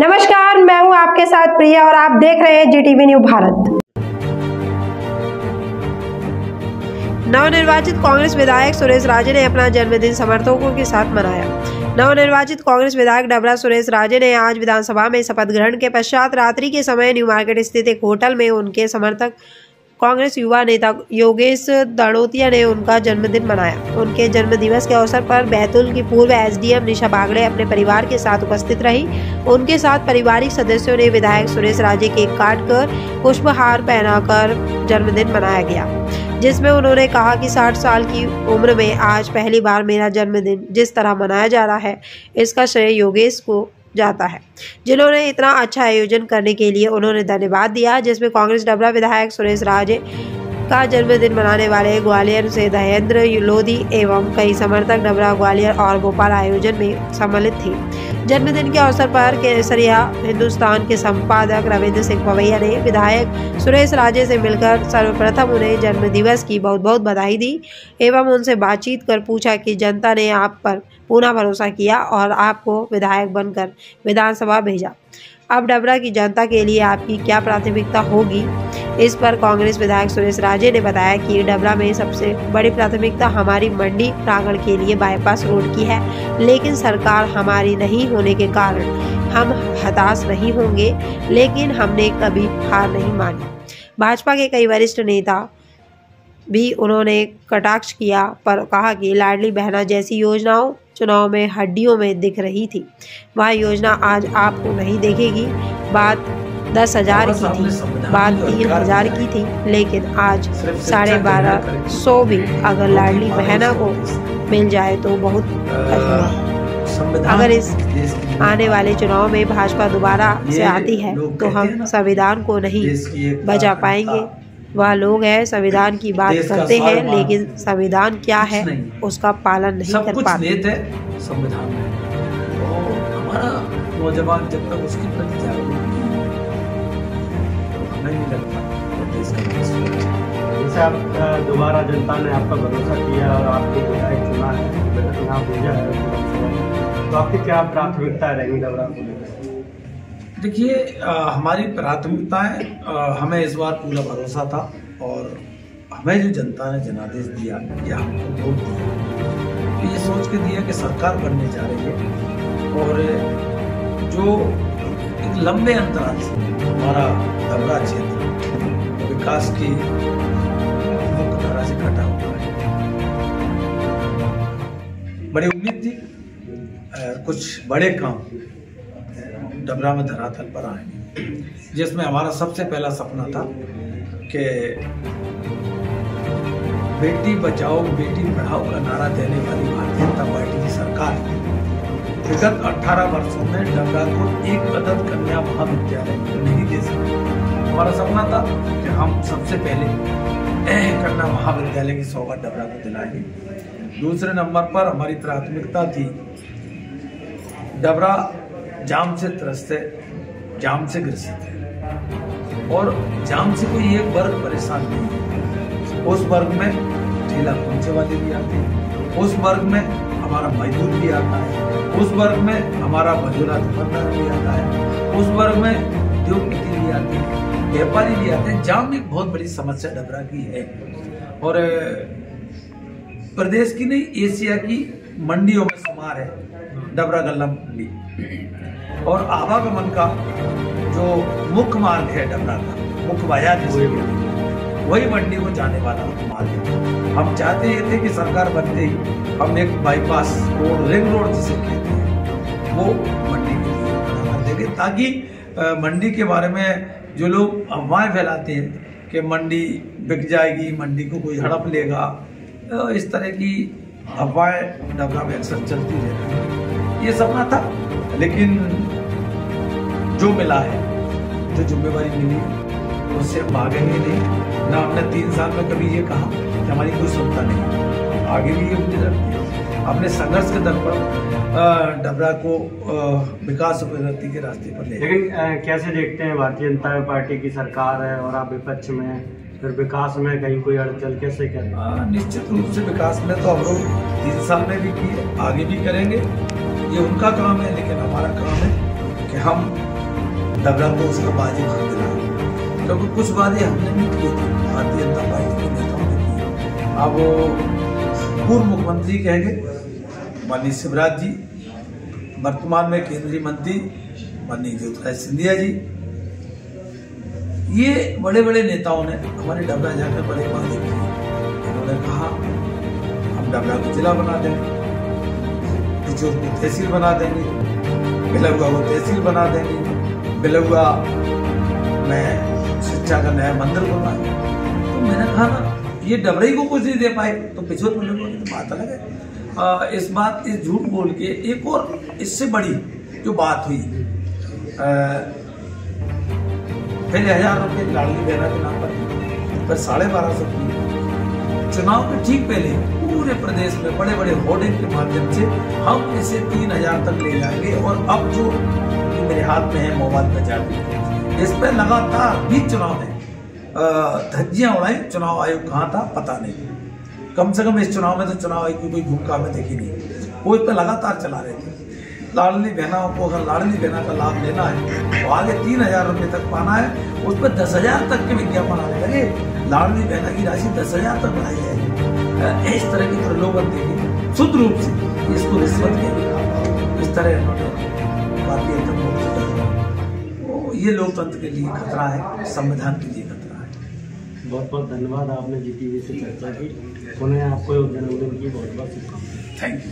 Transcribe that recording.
नमस्कार, मैं हूं आपके साथ प्रिया और आप देख रहे हैं जीटीवी न्यूज भारत। नवनिर्वाचित कांग्रेस विधायक सुरेश राजे ने अपना जन्मदिन समर्थकों के साथ मनाया। नवनिर्वाचित कांग्रेस विधायक डबरा सुरेश राजे ने आज विधानसभा में शपथ ग्रहण के पश्चात रात्रि के समय न्यू मार्केट स्थित एक होटल में उनके समर्थक कांग्रेस युवा नेता योगेश दड़ोतिया ने उनका जन्मदिन मनाया। उनके जन्मदिवस के अवसर पर बैतूल की पूर्व एसडीएम निशा बागड़े अपने परिवार के साथ उपस्थित रही। उनके साथ पारिवारिक सदस्यों ने विधायक सुरेश राजे केक काटकर पुष्पहार पहनाकर जन्मदिन मनाया गया, जिसमें उन्होंने कहा कि 60 साल की उम्र में आज पहली बार मेरा जन्मदिन जिस तरह मनाया जा रहा है, इसका श्रेय योगेश को जाता है, जिन्होंने इतना अच्छा आयोजन करने के लिए उन्होंने धन्यवाद दिया। जिसमें कांग्रेस डबरा विधायक सुरेश राजे का जन्मदिन मनाने वाले ग्वालियर से धैर्येंद्र लोधी एवं कई समर्थक डबरा, ग्वालियर और भोपाल आयोजन में सम्मिलित थे। जन्मदिन के अवसर पर केसरिया हिंदुस्तान के संपादक रविंद्र सिंह पवैया ने विधायक सुरेश राजे से मिलकर सर्वप्रथम उन्हें जन्मदिवस की बहुत बहुत बधाई दी एवं उनसे बातचीत कर पूछा कि जनता ने आप पर पूर्ण भरोसा किया और आपको विधायक बनकर विधानसभा भेजा। अब डबरा की जनता के लिए आपकी क्या प्राथमिकता होगी। इस पर कांग्रेस विधायक सुरेश राजे ने बताया कि डबरा में सबसे बड़ी प्राथमिकता हमारी मंडी प्रांगण के लिए बाईपास रोड की है, लेकिन सरकार हमारी नहीं होने के कारण हम हताश नहीं होंगे, लेकिन हमने कभी हार नहीं मानी। भाजपा के कई वरिष्ठ नेता भी उन्होंने कटाक्ष किया पर कहा कि लाडली बहना जैसी योजनाओं चुनाव में हड्डियों में दिख रही थी, वह योजना आज आपको नहीं देखेगी। बात 10,000 की थी, बात 3,000 की थी, लेकिन आज 1250 भी अगर लाडली बहना को मिल जाए तो बहुत अगर इस आने वाले चुनाव में भाजपा दोबारा से आती है तो हम संविधान को नहीं बचा पाएंगे। वह लोग हैं संविधान की बात करते हैं, लेकिन संविधान क्या है उसका पालन नहीं कर पाते। संविधान में हमारा नौजवान जब तक उसकी प्रति जागरूक नहीं लगता जैसे आप दोबारा जनता ने आपका भरोसा किया और आपको विधायक चुना है, यहाँ भेजा है, तो आपकी क्या प्राथमिकता रहेंगी डबरा को लेकर? देखिए, हमारी प्राथमिकताएं हमें इस बार पूरा भरोसा था और हमें जो जनता ने जनादेश दिया या हमको वोट दिया, ये सोच के दिया कि सरकार बनने जा रही है और जो एक लंबे अंतराल से हमारा डबरा क्षेत्र विकास की मुख्य धारा से कटा हुआ है। बड़ी उम्मीद थी कुछ बड़े काम डबरा में धरातल पर आएंगे, जिसमें हमारा सबसे पहला सपना था कि बेटी बचाओ बेटी पढ़ाओ का नारा देने वाली भारतीय जनता पार्टी की सरकार विगत 18 वर्षों में डबरा को एक अदद कन्या महाविद्यालय नहीं दे सके। हमारा सपना था कि हम सबसे पहले कन्या महाविद्यालय की सौगात डबरा को दिलाएंगे। दूसरे नंबर पर हमारी प्राथमिकता थी डबरा जाम से त्रस्त है, जाम से ग्रसित है और जाम से कोई एक वर्ग परेशान नहीं है। उस वर्ग में ठेला पहुंचे वाले भी आते हैं, उस वर्ग में हमारा मजदूर भी आता है, उस वर्ग में हमारा मजदूरा दुकानदार भी आता है, उस वर्ग में उद्योगपति भी आते हैं, व्यापारी भी आते हैं। जाम एक बहुत बड़ी समस्या डबरा की है और प्रदेश की नहीं एशिया की मंडियों में शुमार है डबरा गल्ला मंडी और आवागमन का जो मुख्य मार्ग है डबरा का, मुख्य बाजार जिसे वही मंडी को जाने वाला मार्ग है। हम चाहते ये थे कि सरकार बनते ही हम एक बाईपास रोड, रिंग रोड जिसे कहते हैं, वो मंडी के लिए बना कर देंगे, ताकि मंडी के बारे में जो लोग अफवाहें फैलाते हैं कि मंडी बिक जाएगी, मंडी को कोई हड़प लेगा, तो इस तरह की अफवाहें डबरा में अक्सर चलती रहती है। ये सपना था, लेकिन जो मिला है, जो जिम्मेवारी मिली है, उससे हम भागेंगे नहीं। ना हमने 3 साल में कभी ये कहा कि हमारी कोई क्षमता नहीं, आगे भी ये उम्मीद रखते हैं। अपने संघर्ष के दम पर डबरा को विकास और प्रगति के रास्ते पर ले। लेकिन कैसे देखते हैं, भारतीय जनता पार्टी की सरकार है और आप विपक्ष में, फिर विकास में कहीं कोई अड़चन कैसे करें? निश्चित रूप से विकास में तो हम लोग 3 साल में भी किए, आगे भी करेंगे। ये उनका काम है, लेकिन हमारा काम है कि हम डबरा को उसका बाजी भाग दिला, क्योंकि कुछ बातें हमने नहीं की थी, भारतीय जनता पार्टी के नेताओं ने की। अब पूर्व मुख्यमंत्री कहेंगे माननीय शिवराज जी, वर्तमान में केंद्रीय मंत्री माननीय ज्योतिरादित्य सिंधिया जी, ये बड़े बड़े नेताओं ने हमारे डबरा जाकर बड़े वादे किए। उन्होंने कहा हम डबरा को जिला बना देंगे, बिचौर को तहसील बना देंगे, बिलुआ को तहसील बना देंगे, बिलुआ में शिक्षा का नया मंदिर बनवाएंगे। तो मैंने कहा ना, ये डबरा को कुछ नहीं दे पाए तो बिचौर बिलुआ की तो बात अलग है। इस झूठ बोल के एक और इससे बड़ी जो बात हुई, पहले 1000 रुपये लाडली बहना के नाम पर, फिर 1250 की। चुनाव के ठीक पहले पूरे प्रदेश में बड़े बड़े होर्डिंग के माध्यम से हम इसे 3000 तक ले जाएंगे। और अब जो मेरे हाथ में है मोबाइल पर जाती, इस पर लगातार 20 चुनाव में धज्जियां उड़ाई। चुनाव आयोग कहाँ था पता नहीं, कम से कम इस चुनाव में तो चुनाव आयोग की कोई भूमिका में देखी नहीं, वो इस पर लगातार चला रहे थे। लाडली बहनाओं को अगर लाडली बहना का लाभ लेना है तो आगे 3000 रुपये तक पाना है, उस पर 10,000 तक के विज्ञापन आने लगे। लाडली बहना की राशि 10,000 तक बढ़ाई जाएगी। इस तरह की प्रलोभन देगी शुद्ध रूप से, इसको रिश्वत के इस तरह भारतीय ये लोकतंत्र के लिए खतरा है, संविधान के लिए खतरा है। बहुत बहुत धन्यवाद, आपने GTV से चर्चा की। उन्हें आपको जन्मदिन की बहुत बहुत शुभकामनाएं। Thank you.